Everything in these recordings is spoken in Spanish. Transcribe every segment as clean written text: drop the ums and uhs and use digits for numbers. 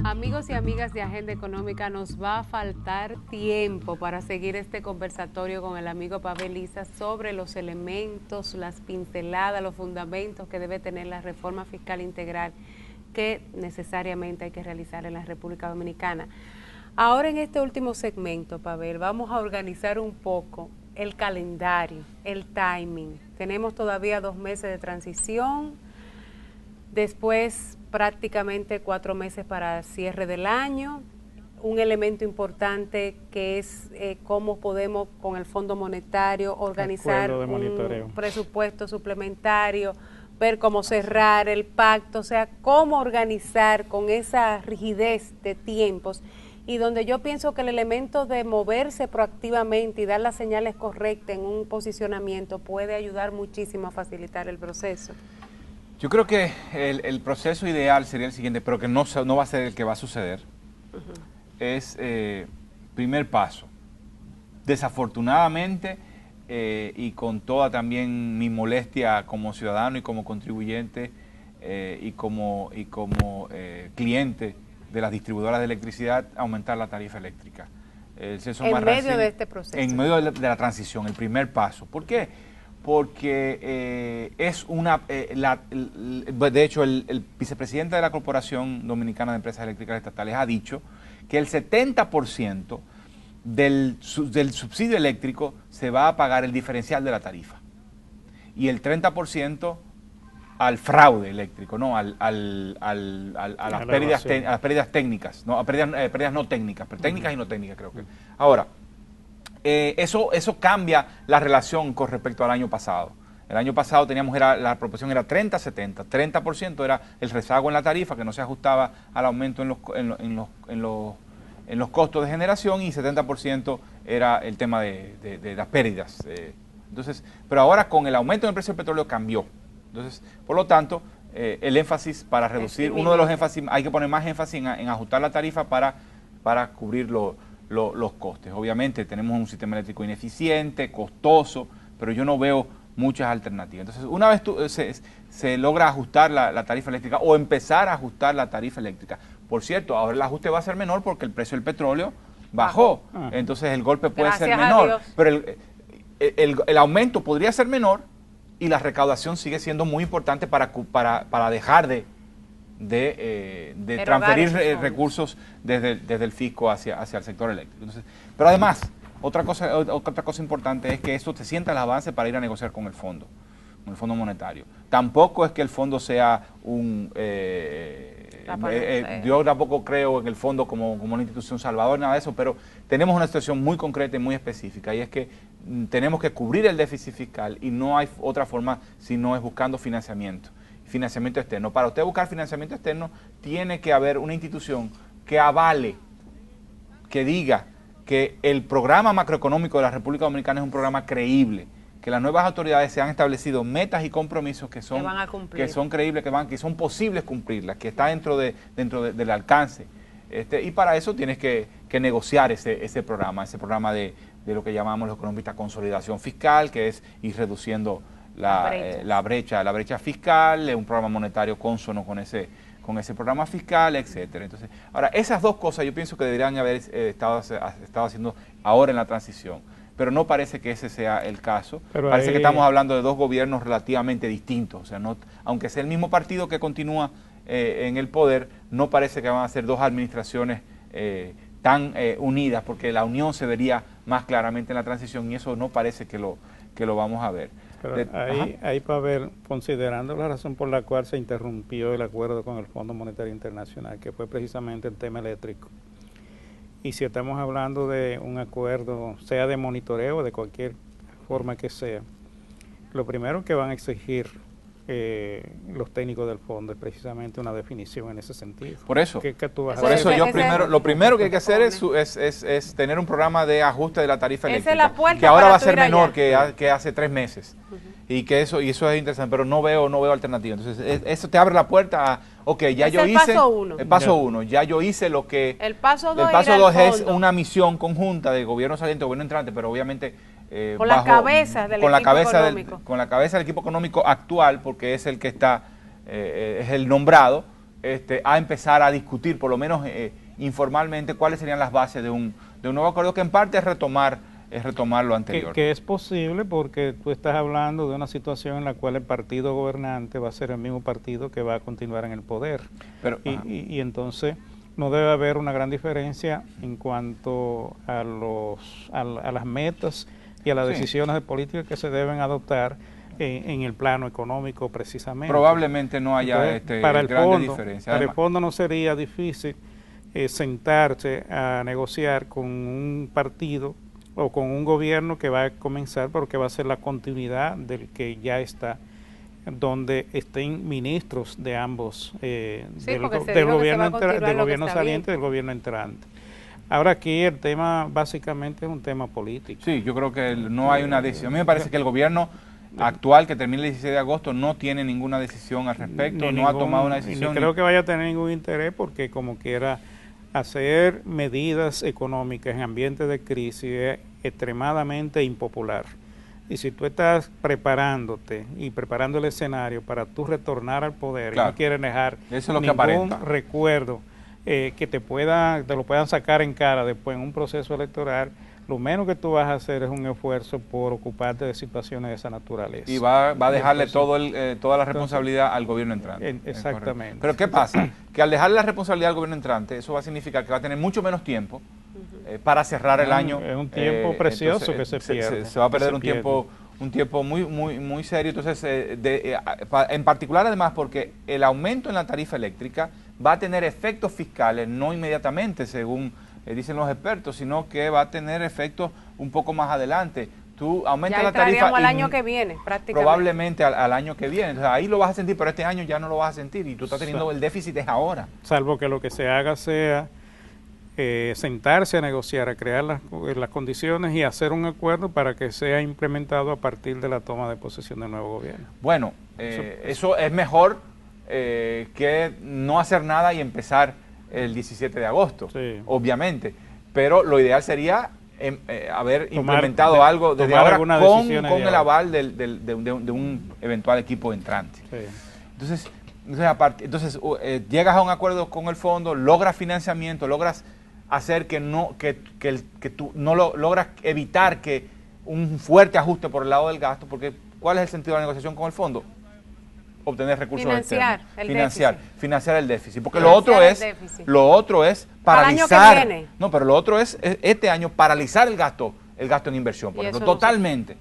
Amigos y amigas de Agenda Económica, nos va a faltar tiempo para seguir este conversatorio con el amigo Pavel Lisa sobre los elementos, las pinceladas, los fundamentos que debe tener la reforma fiscal integral que necesariamente hay que realizar en la República Dominicana. Ahora en este último segmento, Pavel, vamos a organizar un poco el calendario, el timing. Tenemos todavía 2 meses de transición, después prácticamente 4 meses para cierre del año. Un elemento importante que es cómo podemos con el Fondo Monetario organizar un presupuesto suplementario, ver cómo cerrar el pacto, o sea, cómo organizar con esa rigidez de tiempos, y donde yo pienso que el elemento de moverse proactivamente y dar las señales correctas en un posicionamiento puede ayudar muchísimo a facilitar el proceso. Yo creo que el proceso ideal sería el siguiente, pero que no va a ser el que va a suceder. Es primer paso. Desafortunadamente, y con toda también mi molestia como ciudadano y como contribuyente y como cliente de las distribuidoras de electricidad, aumentar la tarifa electrica. En medio de este proceso. En medio de la transición, el primer paso. ¿Por qué? Porque es una, de hecho el vicepresidente de la Corporación Dominicana de Empresas Eléctricas Estatales ha dicho que el 70% del subsidio eléctrico se va a pagar el diferencial de la tarifa y el 30% al fraude eléctrico, ¿no? a las pérdidas técnicas, ¿no? A pérdidas no técnicas, pero técnicas y no técnicas creo que. Ahora, eso cambia la relación con respecto al año pasado. El año pasado la proporción era 30-70, 30% era el rezago en la tarifa que no se ajustaba al aumento en los costos de generación y 70% era el tema de las pérdidas. Entonces, pero ahora con el aumento del precio del petróleo cambió. Entonces, por lo tanto, el énfasis para reducir, uno de los énfasis, hay que poner más énfasis en ajustar la tarifa para cubrir los costes. Obviamente tenemos un sistema eléctrico ineficiente, costoso, pero yo no veo muchas alternativas. Entonces, una vez se logra ajustar la tarifa eléctrica o empezar a ajustar la tarifa eléctrica, por cierto, ahora el ajuste va a ser menor porque el precio del petróleo bajó, entonces el golpe puede ser menor, pero el aumento podría ser menor y la recaudación sigue siendo muy importante para dejar de transferir recursos desde el fisco hacia el sector eléctrico. Entonces, pero además, otra cosa importante es que esto te sienta el avance para ir a negociar con el Fondo Monetario. Tampoco es que el fondo sea yo tampoco creo en el fondo como una institución salvadora, nada de eso, pero tenemos una situación muy concreta y muy específica, y es que tenemos que cubrir el déficit fiscal y no hay otra forma sino es buscando financiamiento externo. Para usted buscar financiamiento externo tiene que haber una institución que avale, que diga que el programa macroeconómico de la República Dominicana es un programa creíble, que las nuevas autoridades se han establecido metas y compromisos que son creíbles, que son posibles cumplirlas, que está dentro del alcance. Y para eso tienes que negociar ese programa de lo que llamamos los economistas consolidación fiscal, que es ir reduciendo la brecha fiscal, un programa monetario consono con ese programa fiscal, etcétera. Entonces, ahora, esas dos cosas yo pienso que deberían haber estado haciendo ahora en la transición, pero no parece que ese sea el caso. Parece que estamos hablando de dos gobiernos relativamente distintos, o sea, aunque sea el mismo partido que continúa en el poder, no parece que van a ser dos administraciones tan unidas, porque la unión se vería más claramente en la transición y eso no parece que lo vamos a ver. Pero ahí para ver, considerando la razón por la cual se interrumpió el acuerdo con el Fondo Monetario Internacional, que fue precisamente el tema eléctrico, y si estamos hablando de un acuerdo, sea de monitoreo o de cualquier forma que sea, lo primero que van a exigir los técnicos del fondo es precisamente una definición en ese sentido. Por eso, ¿Qué tú vas a por hacer? eso lo primero que hay que hacer es tener un programa de ajuste de la tarifa eléctrica, que ahora va a ser menor que hace 3 meses. Y eso es interesante, pero no veo alternativa. Entonces, eso te abre la puerta a, ya yo hice el paso 1, ya yo hice lo que... El paso 2 es una misión conjunta de gobierno saliente, gobierno entrante, pero obviamente... con la cabeza del equipo económico. Con la cabeza del equipo económico actual, porque es el que está, es el nombrado, a empezar a discutir, por lo menos informalmente, cuáles serían las bases de un nuevo acuerdo que en parte es retomar lo anterior. Que es posible porque tú estás hablando de una situación en la cual el partido gobernante va a ser el mismo partido que va a continuar en el poder. Pero, y entonces no debe haber una gran diferencia en cuanto a las metas y a las decisiones de política que se deben adoptar en el plano económico precisamente. Probablemente no haya grandes diferencias. Para el fondo no sería difícil sentarse a negociar con un partido o con un gobierno que va a comenzar, porque va a ser la continuidad del que ya está, donde estén ministros de ambos, del gobierno saliente y del gobierno entrante. Ahora aquí el tema básicamente es un tema político. Sí, yo creo que no hay una decisión. A mí me parece que el gobierno actual, que termina el 16 de agosto, no tiene ninguna decisión al respecto, no ha tomado una decisión. Ni creo que vaya a tener ningún interés, porque como quiera hacer medidas económicas en ambientes de crisis es extremadamente impopular. Y si tú estás preparándote y preparando el escenario para tú retornar al poder, claro, y no quieres dejar ningún recuerdo que te lo puedan sacar en cara después en un proceso electoral, lo menos que tú vas a hacer es un esfuerzo por ocuparte de situaciones de esa naturaleza. Y va a dejarle toda la responsabilidad al gobierno entrante. Exactamente. Pero ¿qué pasa? Que al dejarle la responsabilidad al gobierno entrante, eso va a significar que va a tener mucho menos tiempo para cerrar el año. Es un tiempo precioso, entonces, que se pierde. Se va a perder un tiempo muy serio. Entonces, en particular además porque el aumento en la tarifa eléctrica va a tener efectos fiscales, no inmediatamente, según dicen los expertos, sino que va a tener efectos un poco más adelante. Tú aumentas la tarifa al año que viene, prácticamente. Probablemente al año que viene. Entonces, ahí lo vas a sentir, pero este año ya no lo vas a sentir y tú estás teniendo el déficit es ahora. Salvo que lo que se haga sea sentarse a negociar, a crear las condiciones y hacer un acuerdo para que sea implementado a partir de la toma de posesión del nuevo gobierno. Bueno, eso es mejor que no hacer nada y empezar el 17 de agosto, sí, obviamente, pero lo ideal sería haber implementado algo desde ahora con el aval de un eventual equipo entrante. Sí. Entonces llegas a un acuerdo con el fondo, logras financiamiento, logras hacer logras evitar que un fuerte ajuste por el lado del gasto, porque ¿cuál es el sentido de la negociación con el fondo? Obtener recursos externos, financiar el déficit, porque lo otro es paralizar, pero lo otro es este año paralizar el gasto en inversión, por ejemplo, totalmente,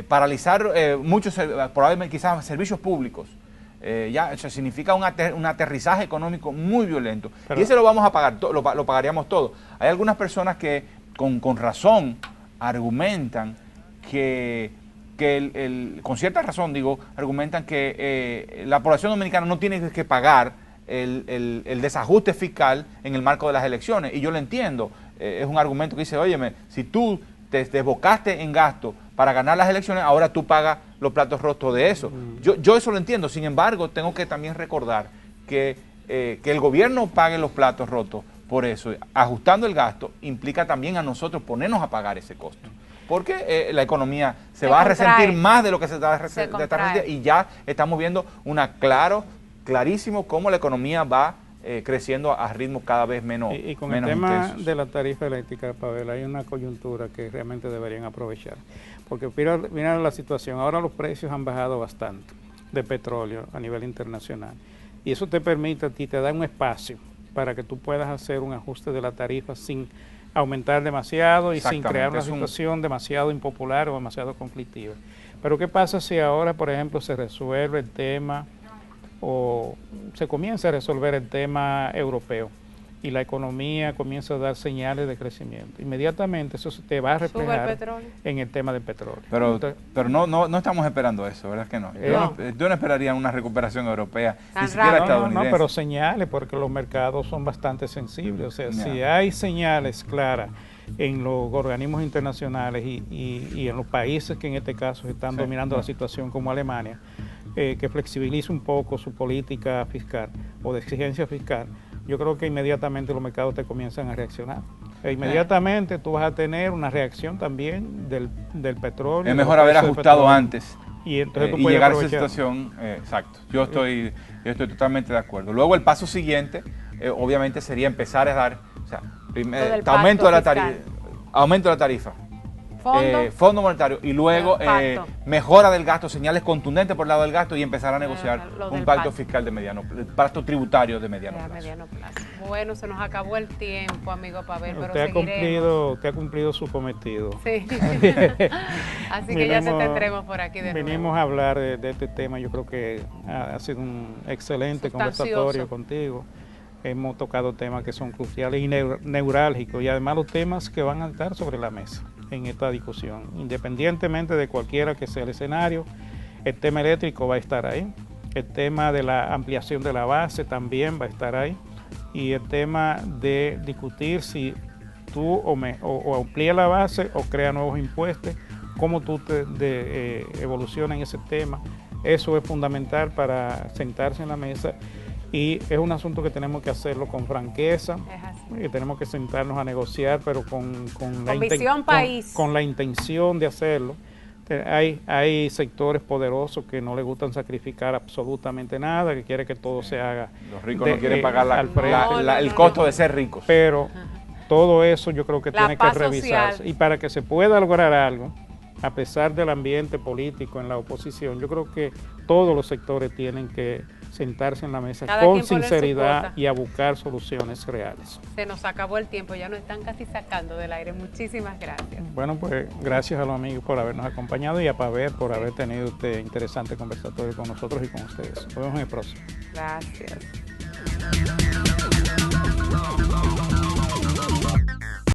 paralizar muchos, probablemente quizás servicios públicos, eso significa un aterrizaje económico muy violento, y ese lo vamos a pagar, lo pagaríamos todos. Hay algunas personas que con razón argumentan con cierta razón, argumentan que la población dominicana no tiene que pagar el desajuste fiscal en el marco de las elecciones, y yo lo entiendo. Es un argumento que dice, óyeme, si tú te desbocaste en gasto para ganar las elecciones, ahora tú pagas los platos rotos de eso. Yo eso lo entiendo. Sin embargo, tengo que también recordar que el gobierno pague los platos rotos por eso, ajustando el gasto, implica también a nosotros ponernos a pagar ese costo. Porque la economía se va a resentir más de lo que se está resintiendo, y ya estamos viendo clarísimo cómo la economía va creciendo a ritmos cada vez menos intensos. Y con el tema de la tarifa eléctrica, Pavel, hay una coyuntura que realmente deberían aprovechar. Porque mira la situación, ahora los precios han bajado bastante de petróleo a nivel internacional. Y eso te permite a ti, te da un espacio para que tú puedas hacer un ajuste de la tarifa sin aumentar demasiado y sin crear una situación demasiado impopular o demasiado conflictiva. Pero ¿qué pasa si ahora, por ejemplo, se resuelve el tema o se comienza a resolver el tema europeo y la economía comienza a dar señales de crecimiento? Inmediatamente eso se te va a reflejar en el tema del petróleo. Pero no estamos esperando eso, ¿verdad que no? Yo no esperaría una recuperación europea, ni siquiera estadounidense. No, pero señales, porque los mercados son bastante sensibles. O sea, si hay señales claras en los organismos internacionales y en los países que en este caso están dominando la situación, como Alemania, que flexibilice un poco su política fiscal o de exigencia fiscal, yo creo que inmediatamente los mercados te comienzan a reaccionar. E inmediatamente tú vas a tener una reacción también del petróleo. Es mejor haber ajustado antes Y entonces y llegar a esa situación, exacto. Yo estoy totalmente de acuerdo. Luego el paso siguiente, obviamente, sería empezar a dar, o sea, aumento de la tarifa. Fondo monetario y luego mejora del gasto, señales contundentes por el lado del gasto y empezar a negociar un pacto fiscal de pacto tributario de mediano plazo. Bueno, se nos acabó el tiempo, amigo Pavel, pero usted ha cumplido su cometido. Sí. Así que ya se tendremos por aquí de nuevo. Venimos a hablar de este tema. Yo creo que ha sido un excelente conversatorio contigo. Hemos tocado temas que son cruciales y neurálgicos, y además los temas que van a estar sobre la mesa en esta discusión. Independientemente de cualquiera que sea el escenario, el tema eléctrico va a estar ahí, el tema de la ampliación de la base también va a estar ahí, y el tema de discutir si tú o amplías la base o creas nuevos impuestos, cómo tú evolucionas en ese tema. Eso es fundamental para sentarse en la mesa. Y es un asunto que tenemos que hacerlo con franqueza, que tenemos que sentarnos a negociar, pero con la intención de hacerlo. Hay sectores poderosos que no les gustan sacrificar absolutamente nada, que quieren que todo se haga. Los ricos no quieren pagar el costo de ser ricos. Pero todo eso yo creo que tiene que revisarse. Social. Y para que se pueda lograr algo, a pesar del ambiente político en la oposición, yo creo que todos los sectores tienen que sentarse en la mesa con sinceridad y a buscar soluciones reales. Se nos acabó el tiempo, ya nos están casi sacando del aire. Muchísimas gracias. Bueno, pues gracias a los amigos por habernos acompañado y a Pavel por haber tenido este interesante conversatorio con nosotros y con ustedes. Nos vemos en el próximo. Gracias.